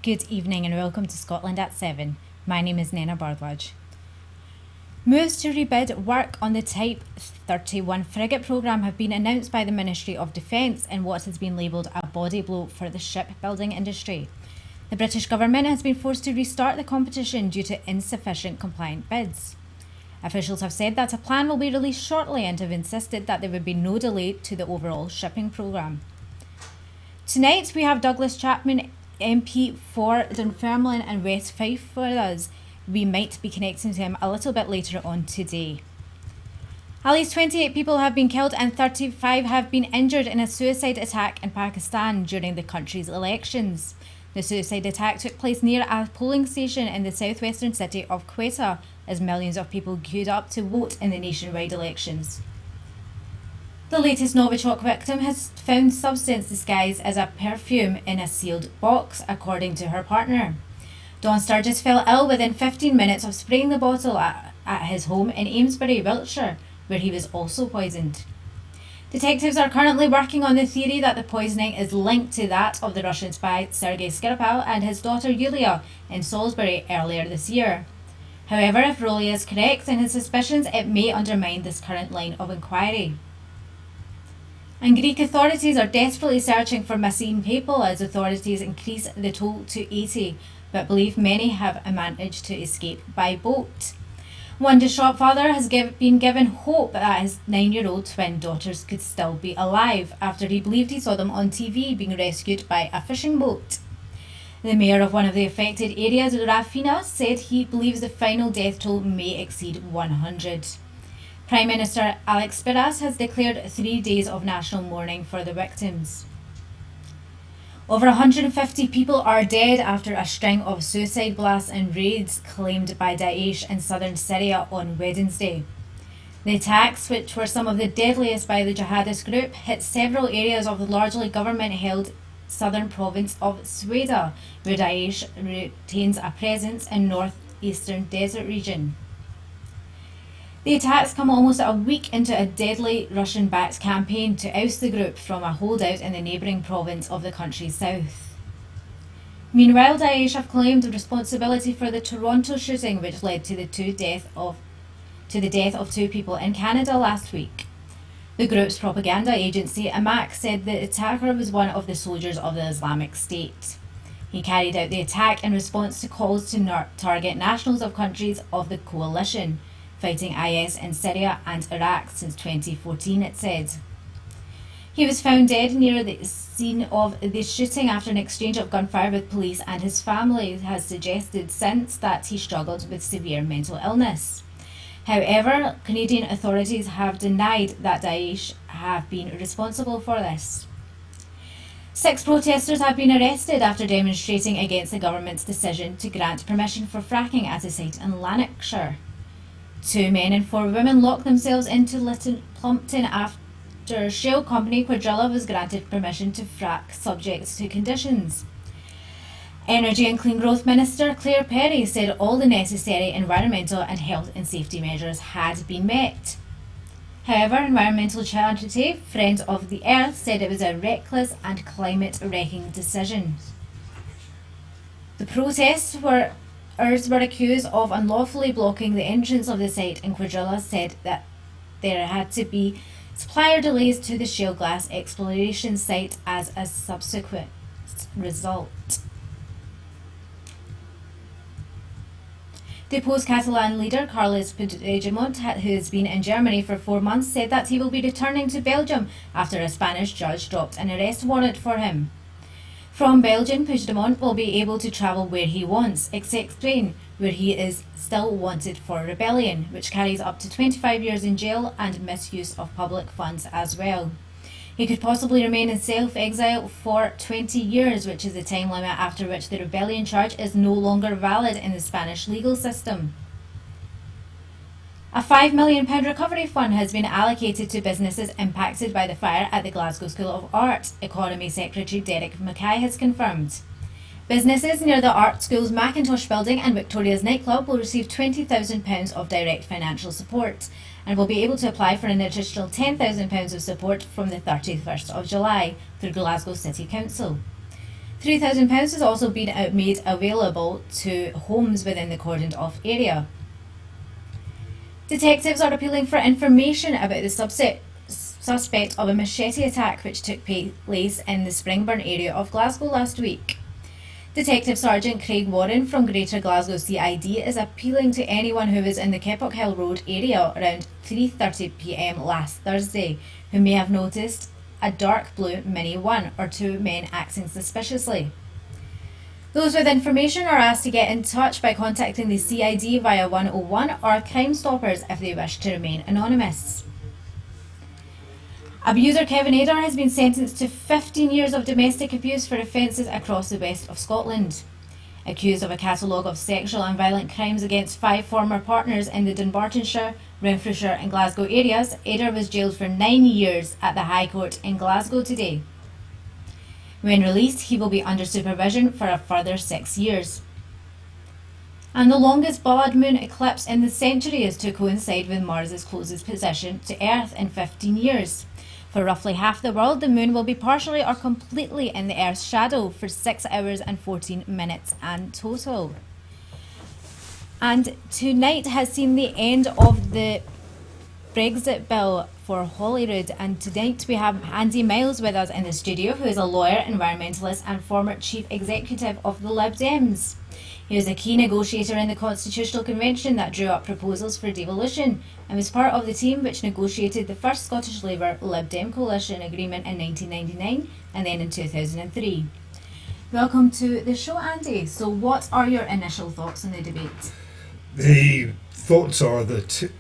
Good evening and welcome to Scotland at 7. My name is Nena Bardwaj. Moves to rebid work on the Type 31 frigate programme have been announced by the Ministry of Defence in what has been labelled a body blow for the shipbuilding industry. The British government has been forced to restart the competition due to insufficient compliant bids. Officials have said that a plan will be released shortly and have insisted that there would be no delay to the overall shipping programme. Tonight we have Douglas Chapman, MP for Dunfermline and West Fife with us. We might be connecting to him a little bit later on today. At least 28 people have been killed and 35 have been injured in a suicide attack in Pakistan during the country's elections. The suicide attack took place near a polling station in the southwestern city of Quetta as millions of people queued up to vote in the nationwide elections. The latest Novichok victim has found substance disguised as a perfume in a sealed box, according to her partner. Dawn Sturgis fell ill within 15 minutes of spraying the bottle at his home in Amesbury, Wiltshire, where he was also poisoned. Detectives are currently working on the theory that the poisoning is linked to that of the Russian spy Sergei Skripal and his daughter Yulia in Salisbury earlier this year. However, if Rowley is correct in his suspicions, it may undermine this current line of inquiry. And Greek authorities are desperately searching for missing people as authorities increase the toll to 80, but believe many have managed to escape by boat. One distraught father has been given hope that his 9-year-old twin daughters could still be alive after he believed he saw them on TV being rescued by a fishing boat. The mayor of one of the affected areas, Rafina, said he believes the final death toll may exceed 100. Prime Minister Alex Spiras has declared 3 days of national mourning for the victims. Over 150 people are dead after a string of suicide blasts and raids claimed by Daesh in southern Syria on Wednesday. The attacks, which were some of the deadliest by the jihadist group, hit several areas of the largely government-held southern province of Sweda, where Daesh retains a presence in northeastern desert region. The attacks come almost a week into a deadly Russian-backed campaign to oust the group from a holdout in the neighbouring province of the country's south. Meanwhile, Daesh have claimed responsibility for the Toronto shooting, which led to the death of 2 people in Canada last week. The group's propaganda agency, AMAC, said the attacker was one of the soldiers of the Islamic State. He carried out the attack in response to calls to target nationals of countries of the coalition, fighting IS in Syria and Iraq since 2014, it said. He was found dead near the scene of the shooting after an exchange of gunfire with police, and his family has suggested since that he struggled with severe mental illness. However, Canadian authorities have denied that Daesh have been responsible for this. 6 protesters have been arrested after demonstrating against the government's decision to grant permission for fracking at a site in Lanarkshire. 2 men and 4 women locked themselves into Little Plumpton after shell company Quadrilla was granted permission to frack subject to conditions. Energy and Clean Growth Minister Claire Perry said all the necessary environmental and health and safety measures had been met. However, environmental charity Friends of the Earth said it was a reckless and climate-wrecking decision. The protests were accused of unlawfully blocking the entrance of the site, and Quadrilla said that there had to be supplier delays to the shale gas exploration site as a subsequent result. The post-Catalan leader, Carles Puigdemont, who has been in Germany for 4 months, said that he will be returning to Belgium after a Spanish judge dropped an arrest warrant for him. From Belgium, Puigdemont will be able to travel where he wants, except Spain, where he is still wanted for rebellion, which carries up to 25 years in jail and misuse of public funds as well. He could possibly remain in self-exile for 20 years, which is the time limit after which the rebellion charge is no longer valid in the Spanish legal system. A £5 million recovery fund has been allocated to businesses impacted by the fire at the Glasgow School of Art, Economy Secretary Derek Mackay has confirmed. Businesses near the art school's Macintosh building and Victoria's nightclub will receive £20,000 of direct financial support and will be able to apply for an additional £10,000 of support from the 31st of July through Glasgow City Council. £3,000 has also been made available to homes within the cordoned off area. Detectives are appealing for information about the suspect of a machete attack which took place in the Springburn area of Glasgow last week. Detective Sergeant Craig Warren from Greater Glasgow CID is appealing to anyone who was in the Keppoch Hill Road area around 3:30 p.m. last Thursday who may have noticed a dark blue Mini 1 or two men acting suspiciously. Those with information are asked to get in touch by contacting the CID via 101 or Crime Stoppers if they wish to remain anonymous. Abuser Kevin Adair has been sentenced to 15 years of domestic abuse for offences across the west of Scotland. Accused of a catalogue of sexual and violent crimes against 5 former partners in the Dunbartonshire, Renfrewshire and Glasgow areas, Adair was jailed for 9 years at the High Court in Glasgow today. When released, he will be under supervision for a further 6 years. And the longest blood moon eclipse in the century is to coincide with Mars' closest position to Earth in 15 years. For roughly half the world, the moon will be partially or completely in the Earth's shadow for 6 hours and 14 minutes in total. And tonight has seen the end of the Brexit bill for Holyrood, and tonight we have Andy Miles with us in the studio, who is a lawyer, environmentalist and former chief executive of the Lib Dems. He was a key negotiator in the Constitutional Convention that drew up proposals for devolution and was part of the team which negotiated the first Scottish Labour Lib Dem coalition agreement in 1999 and then in 2003. Welcome to the show, Andy. So what are your initial thoughts on the debate? The thoughts are that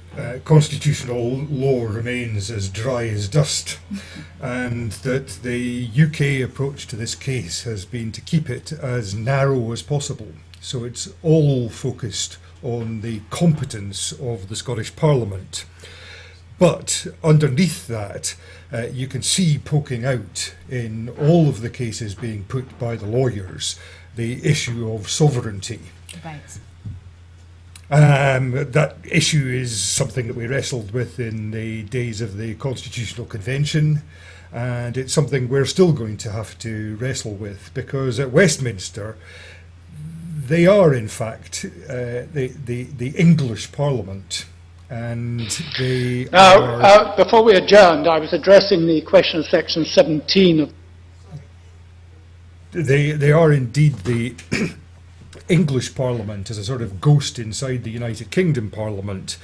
constitutional law remains as dry as dust and that the UK approach to this case has been to keep it as narrow as possible. So it's all focused on the competence of the Scottish Parliament. But underneath that, you can see poking out in all of the cases being put by the lawyers the issue of sovereignty. Right. That issue is something that we wrestled with in the days of the Constitutional Convention, and it's something we're still going to have to wrestle with, because at Westminster they are in fact the English Parliament, and they Now, before we adjourned, I was addressing the question of section 17 of... They are indeed the English Parliament, as a sort of ghost inside the United Kingdom Parliament,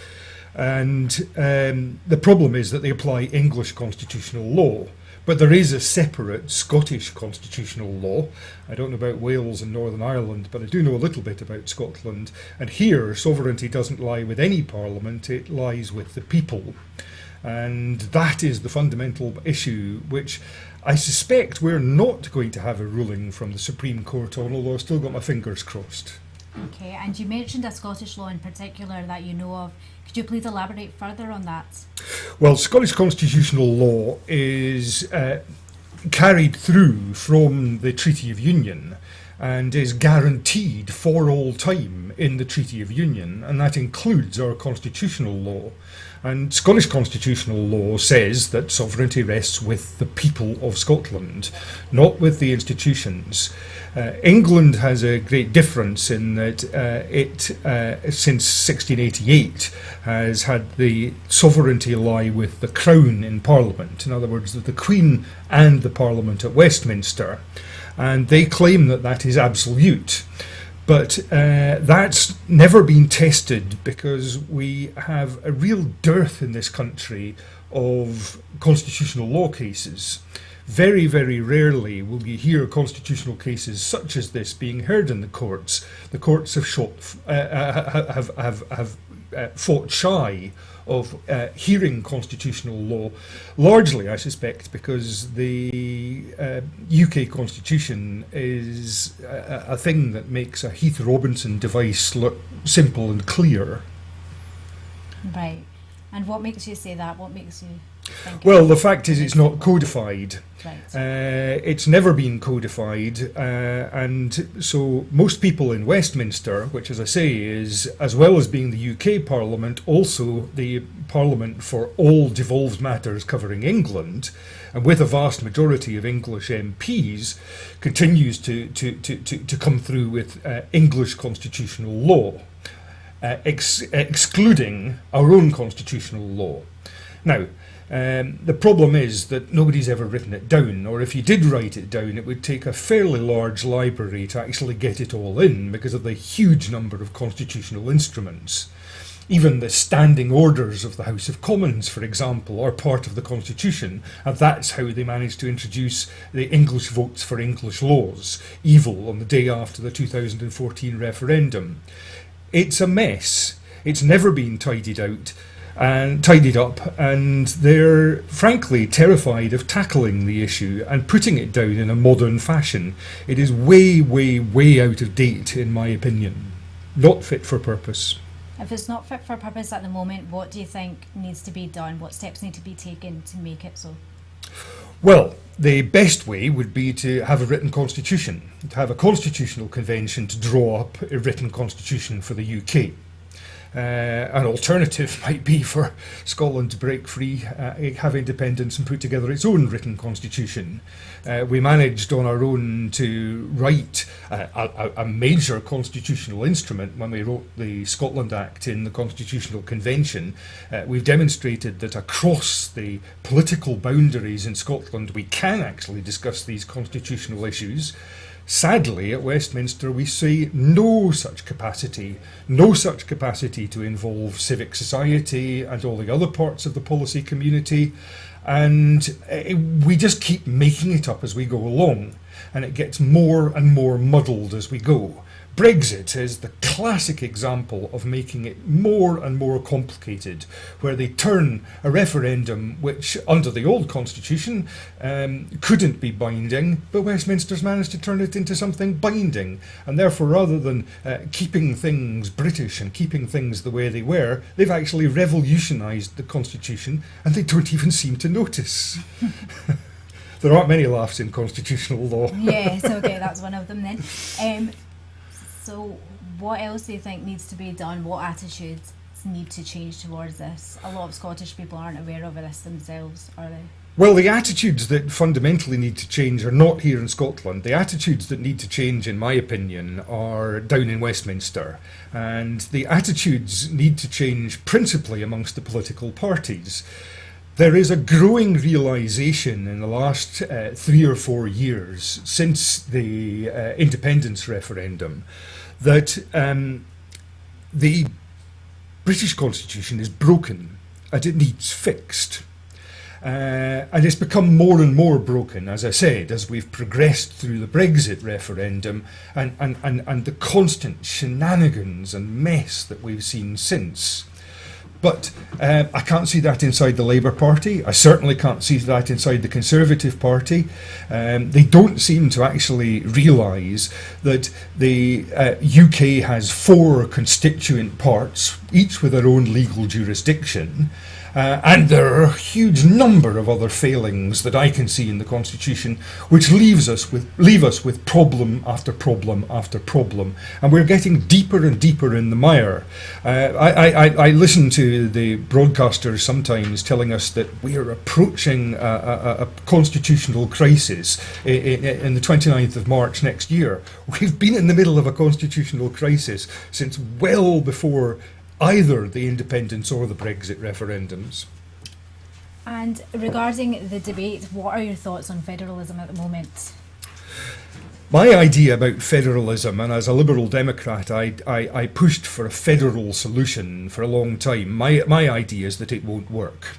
and the problem is that they apply English constitutional law, but there is a separate Scottish constitutional law. I don't know about Wales and Northern Ireland, but I do know a little bit about Scotland, and here sovereignty doesn't lie with any parliament, it lies with the people, and that is the fundamental issue which I suspect we're not going to have a ruling from the Supreme Court on, although I've still got my fingers crossed. Okay, and you mentioned a Scottish law in particular that you know of. Could you please elaborate further on that? Well, Scottish constitutional law is carried through from the Treaty of Union and is guaranteed for all time in the Treaty of Union, and that includes our constitutional law. And Scottish constitutional law says that sovereignty rests with the people of Scotland, not with the institutions. England has a great difference in that it, since 1688, has had the sovereignty lie with the Crown in Parliament. In other words, the Queen and the Parliament at Westminster. And they claim that that is absolute. But that's never been tested, because we have a real dearth in this country of constitutional law cases. Very, very rarely will you hear constitutional cases such as this being heard in the courts. The courts have fought shy of hearing constitutional law, largely, I suspect, because the UK Constitution is a thing that makes a Heath Robinson device look simple and clear. Right. And what makes you say that? What makes you... thinking? Well, the fact is it's not codified. Right. It's never been codified, and so most people in Westminster, which, as I say, is, as well as being the UK Parliament, also the Parliament for all devolved matters covering England, and with a vast majority of English MPs, continues to come through with English constitutional law, excluding our own constitutional law. Now, the problem is that nobody's ever written it down, or if you did write it down, it would take a fairly large library to actually get it all in because of the huge number of constitutional instruments. Even the standing orders of the House of Commons, for example, are part of the Constitution, and that's how they managed to introduce the English votes for English laws, evil, on the day after the 2014 referendum. It's a mess. It's never been tidied up, and they're frankly terrified of tackling the issue and putting it down in a modern fashion. It is way, way, way out of date, in my opinion. Not fit for purpose. If it's not fit for purpose at the moment, what do you think needs to be done? What steps need to be taken to make it so? Well, the best way would be to have a written constitution, to have a constitutional convention to draw up a written constitution for the UK. An alternative might be for Scotland to break free, have independence and put together its own written constitution. We managed on our own to write a major constitutional instrument when we wrote the Scotland Act in the Constitutional Convention. We've demonstrated that across the political boundaries in Scotland we can actually discuss these constitutional issues. Sadly, at Westminster, we see no such capacity to involve civic society and all the other parts of the policy community, and we just keep making it up as we go along, and it gets more and more muddled as we go. Brexit is the classic example of making it more and more complicated, where they turn a referendum which, under the old constitution, couldn't be binding, but Westminster's managed to turn it into something binding. And therefore, rather than keeping things British and keeping things the way they were, they've actually revolutionised the constitution, and they don't even seem to notice. There aren't many laughs in constitutional law. Yes, okay, that's one of them then. So what else do you think needs to be done? What attitudes need to change towards this? A lot of Scottish people aren't aware of this themselves, are they? Well, the attitudes that fundamentally need to change are not here in Scotland. The attitudes that need to change, in my opinion, are down in Westminster. And the attitudes need to change principally amongst the political parties. There is a growing realisation in the last 3 or 4 years since the independence referendum that the British Constitution is broken and it needs fixed. And it's become more and more broken, as I said, as we've progressed through the Brexit referendum and the constant shenanigans and mess that we've seen since. But I can't see that inside the Labour Party. I certainly can't see that inside the Conservative Party. They don't seem to actually realise that the UK has 4 constituent parts, each with their own legal jurisdiction. And there are a huge number of other failings that I can see in the Constitution, which leave us with problem after problem after problem, and we're getting deeper and deeper in the mire. I listen to the broadcasters sometimes telling us that we are approaching a constitutional crisis in the 29th of March next year. We've been in the middle of a constitutional crisis since well before either the independence or the Brexit referendums. And regarding the debate, what are your thoughts on federalism at the moment? My idea about federalism, and as a Liberal Democrat, I pushed for a federal solution for a long time. My idea is that it won't work.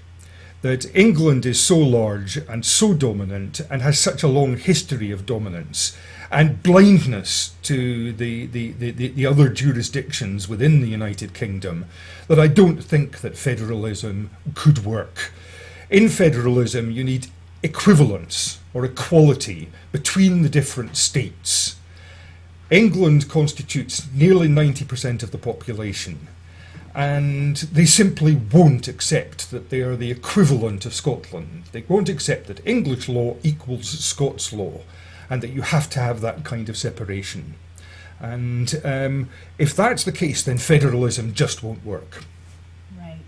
That England is so large and so dominant and has such a long history of dominance and blindness to the other jurisdictions within the United Kingdom that I don't think that federalism could work. In federalism, you need equivalence or equality between the different states. England constitutes nearly 90% of the population. And they simply won't accept that they are the equivalent of Scotland. They won't accept that English law equals Scots law, and that you have to have that kind of separation. And if that's the case, then federalism just won't work. Right.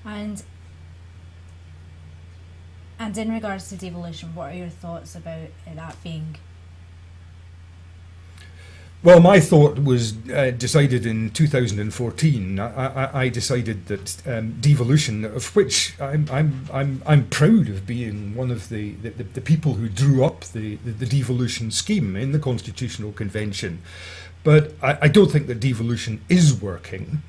And in regards to devolution, what are your thoughts about that being? Well, my thought was decided in 2014. I decided that devolution, of which I'm proud of being one of the people who drew up the devolution scheme in the Constitutional Convention, but I don't think that devolution is working.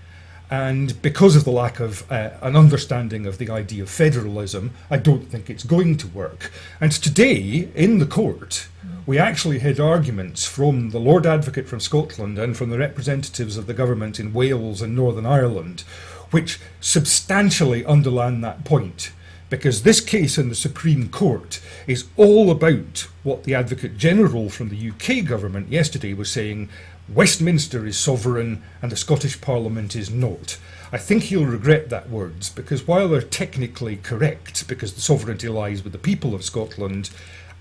And because of the lack of an understanding of the idea of federalism, I don't think it's going to work. And today, in the court, we actually had arguments from the Lord Advocate from Scotland and from the representatives of the government in Wales and Northern Ireland, which substantially underline that point. Because this case in the Supreme Court is all about what the Advocate General from the UK government yesterday was saying: Westminster is sovereign and the Scottish Parliament is not. I think he'll regret that words, because while they're technically correct, because the sovereignty lies with the people of Scotland,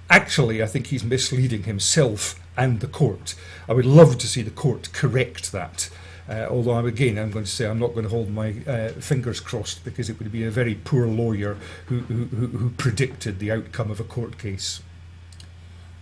actually I think he's misleading himself and the court. I would love to see the court correct that. Although I'm going to say I'm not going to hold my fingers crossed, because it would be a very poor lawyer who predicted the outcome of a court case.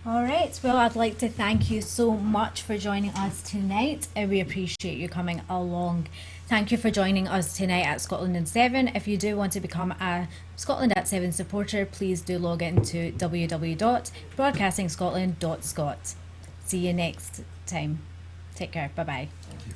All right. Well, I'd like to thank you so much for joining us tonight. We appreciate you coming along. Thank you for joining us tonight at Scotland in 7. If you do want to become a Scotland at 7 supporter, please do log into www.broadcastingscotland.scot. See you next time. Take care. Bye-bye. Thank you.